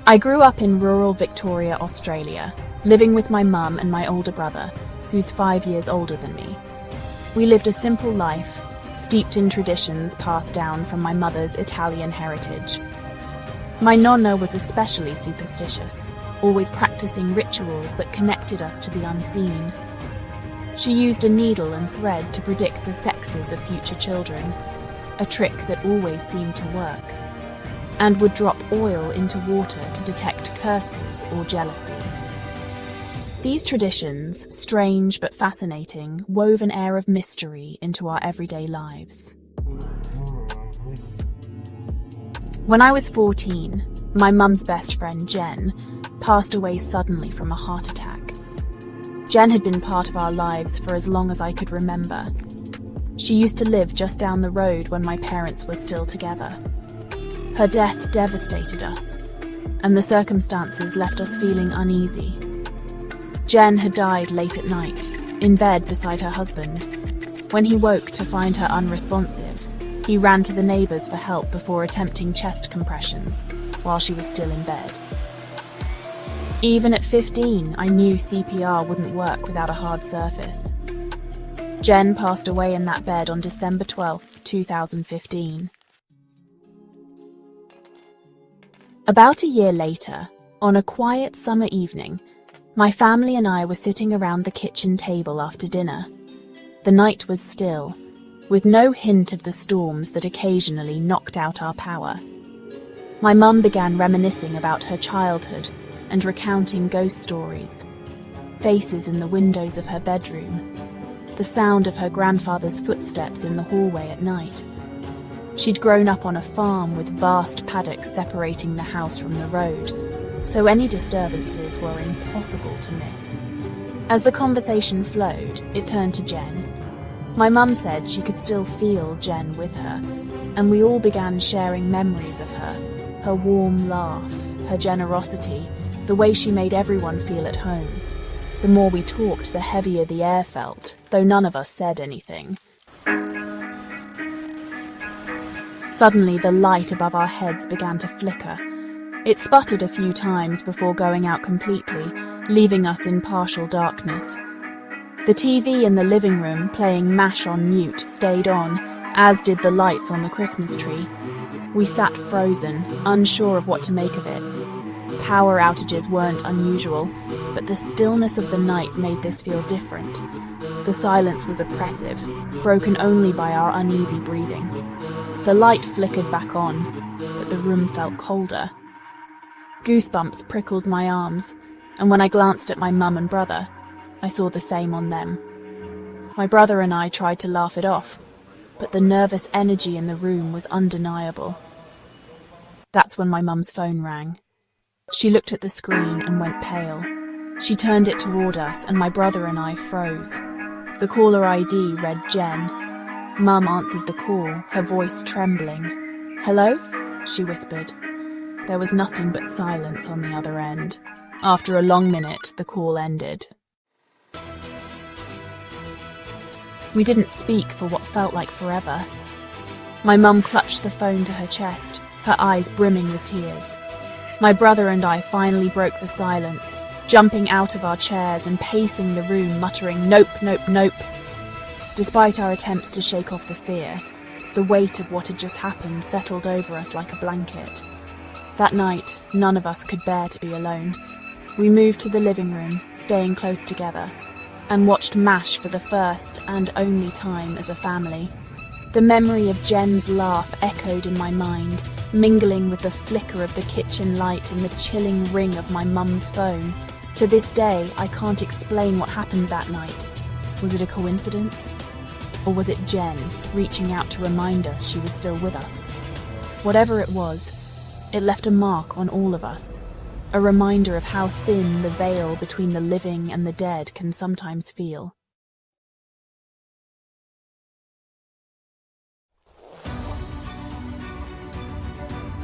I grew up in rural Victoria, Australia, living with my mum and my older brother, who's 5 years older than me. We lived a simple life, steeped in traditions passed down from my mother's Italian heritage. My nonna was especially superstitious, always practicing rituals that connected us to the unseen. She used a needle and thread to predict the sexes of future children, a trick that always seemed to work, and would drop oil into water to detect curses or jealousy. These traditions, strange but fascinating, wove an air of mystery into our everyday lives. When I was 14, my mum's best friend, Jen, passed away suddenly from a heart attack. Jen had been part of our lives for as long as I could remember. She used to live just down the road when my parents were still together. Her death devastated us, and the circumstances left us feeling uneasy. Jen had died late at night, in bed beside her husband. When he woke to find her unresponsive, he ran to the neighbours for help before attempting chest compressions while she was still in bed. Even at 15, I knew CPR wouldn't work without a hard surface. Jen passed away in that bed on December 12, 2015. About a year later, on a quiet summer evening, my family and I were sitting around the kitchen table after dinner. The night was still, with no hint of the storms that occasionally knocked out our power. My mum began reminiscing about her childhood and recounting ghost stories, faces in the windows of her bedroom, the sound of her grandfather's footsteps in the hallway at night. She'd grown up on a farm with vast paddocks separating the house from the road, so any disturbances were impossible to miss. As the conversation flowed, it turned to Jen. My mum said she could still feel Jen with her, and we all began sharing memories of her warm laugh, her generosity, the way she made everyone feel at home. The more we talked, the heavier the air felt, though none of us said anything. Suddenly, the light above our heads began to flicker. It sputtered a few times before going out completely, leaving us in partial darkness. The TV in the living room, playing MASH on mute, stayed on, as did the lights on the Christmas tree. We sat frozen, unsure of what to make of it. Power outages weren't unusual, but the stillness of the night made this feel different. The silence was oppressive, broken only by our uneasy breathing. The light flickered back on, but the room felt colder. Goosebumps prickled my arms, and when I glanced at my mum and brother, I saw the same on them. My brother and I tried to laugh it off, but the nervous energy in the room was undeniable. That's when my mum's phone rang. She looked at the screen and went pale. She turned it toward us, and my brother and I froze. The caller ID read Jen. Mum answered the call, her voice trembling. "Hello?" she whispered. There was nothing but silence on the other end. After a long minute, the call ended. We didn't speak for what felt like forever. My mum clutched the phone to her chest, her eyes brimming with tears. My brother and I finally broke the silence, jumping out of our chairs and pacing the room, muttering, "Nope, nope, nope." Despite our attempts to shake off the fear, the weight of what had just happened settled over us like a blanket. That night, none of us could bear to be alone. We moved to the living room, staying close together, and watched MASH for the first and only time as a family. The memory of Jen's laugh echoed in my mind, mingling with the flicker of the kitchen light and the chilling ring of my mum's phone. To this day, I can't explain what happened that night. Was it a coincidence? Or was it Jen reaching out to remind us she was still with us? Whatever it was, it left a mark on all of us, a reminder of how thin the veil between the living and the dead can sometimes feel.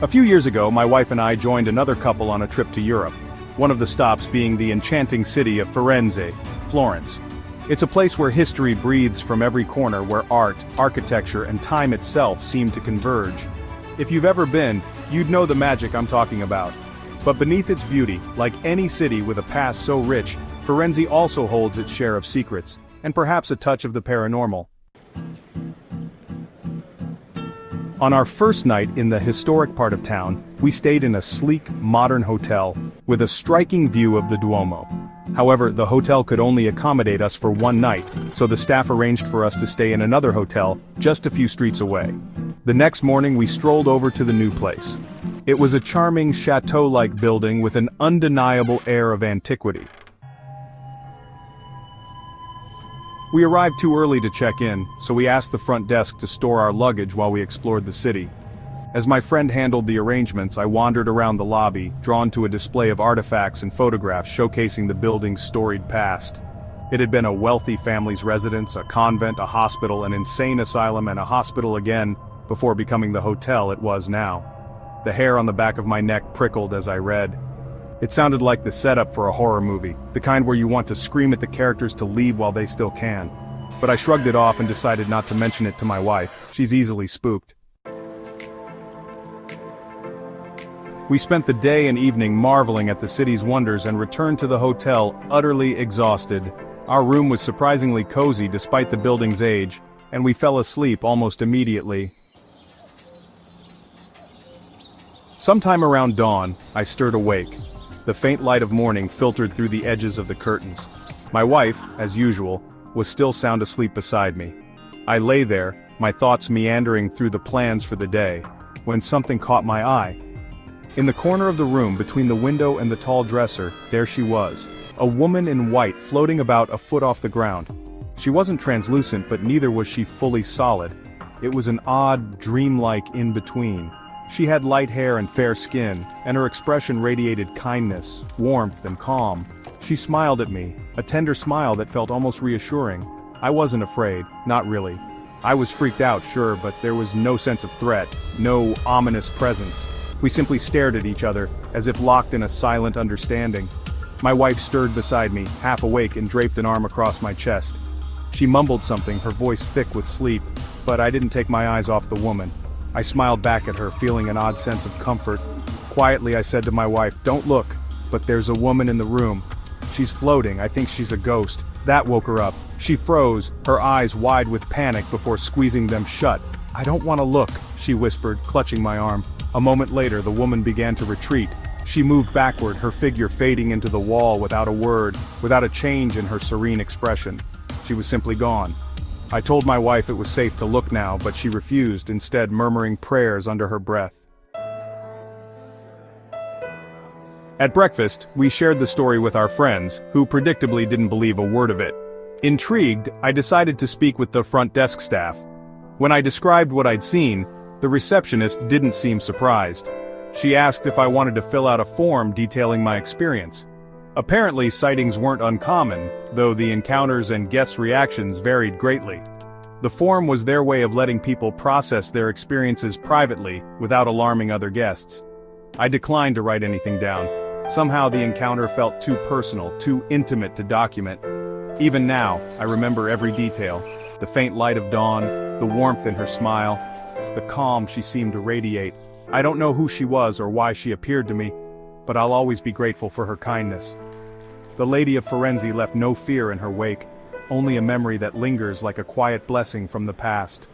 A few years ago, my wife and I joined another couple on a trip to Europe, one of the stops being the enchanting city of FIRENZE, Florence. It's a place where history breathes from every corner, where art, architecture, and time itself seem to converge. If you've ever been, you'd know the magic I'm talking about. But beneath its beauty, like any city with a past so rich, Firenze also holds its share of secrets, and perhaps a touch of the paranormal. On our first night in the historic part of town, we stayed in a sleek, modern hotel, with a striking view of the Duomo. However, the hotel could only accommodate us for one night, so the staff arranged for us to stay in another hotel, just a few streets away. The next morning we strolled over to the new place. It was a charming chateau-like building with an undeniable air of antiquity. We arrived too early to check in, so we asked the front desk to store our luggage while we explored the city. As my friend handled the arrangements, I wandered around the lobby, drawn to a display of artifacts and photographs showcasing the building's storied past. It had been a wealthy family's residence, a convent, a hospital, an insane asylum, and a hospital again, before becoming the hotel it was now. The hair on the back of my neck prickled as I read. It sounded like the setup for a horror movie, the kind where you want to scream at the characters to leave while they still can. But I shrugged it off and decided not to mention it to my wife. She's easily spooked. We spent the day and evening marveling at the city's wonders and returned to the hotel utterly exhausted. Our room was surprisingly cozy despite the building's age, and we fell asleep almost immediately. Sometime around dawn, I stirred awake. The faint light of morning filtered through the edges of the curtains. My wife, as usual, was still sound asleep beside me. I lay there, my thoughts meandering through the plans for the day, when something caught my eye. In the corner of the room between the window and the tall dresser, there she was, a woman in white floating about a foot off the ground. She wasn't translucent, but neither was she fully solid. It was an odd, dreamlike in-between. She had light hair and fair skin, and her expression radiated kindness, warmth, and calm. She smiled at me, a tender smile that felt almost reassuring. I wasn't afraid, not really. I was freaked out, sure, but there was no sense of threat, no ominous presence. We simply stared at each other, as if locked in a silent understanding. My wife stirred beside me, half awake, and draped an arm across my chest. She mumbled something, her voice thick with sleep, but I didn't take my eyes off the woman. I smiled back at her, feeling an odd sense of comfort. Quietly I said to my wife, "Don't look, but there's a woman in the room. She's floating, I think she's a ghost." That woke her up. She froze, her eyes wide with panic before squeezing them shut. "I don't want to look," she whispered, clutching my arm. A moment later the woman began to retreat. She moved backward, her figure fading into the wall without a word, without a change in her serene expression. She was simply gone. I told my wife it was safe to look now, but she refused, instead murmuring prayers under her breath. At breakfast, we shared the story with our friends, who predictably didn't believe a word of it. Intrigued, I decided to speak with the front desk staff. When I described what I'd seen, the receptionist didn't seem surprised. She asked if I wanted to fill out a form detailing my experience. Apparently, sightings weren't uncommon, though the encounters and guests' reactions varied greatly. The form was their way of letting people process their experiences privately, without alarming other guests. I declined to write anything down. Somehow the encounter felt too personal, too intimate to document. Even now, I remember every detail. The faint light of dawn, the warmth in her smile, the calm she seemed to radiate. I don't know who she was or why she appeared to me, but I'll always be grateful for her kindness. The Lady of Firenze left no fear in her wake, only a memory that lingers like a quiet blessing from the past.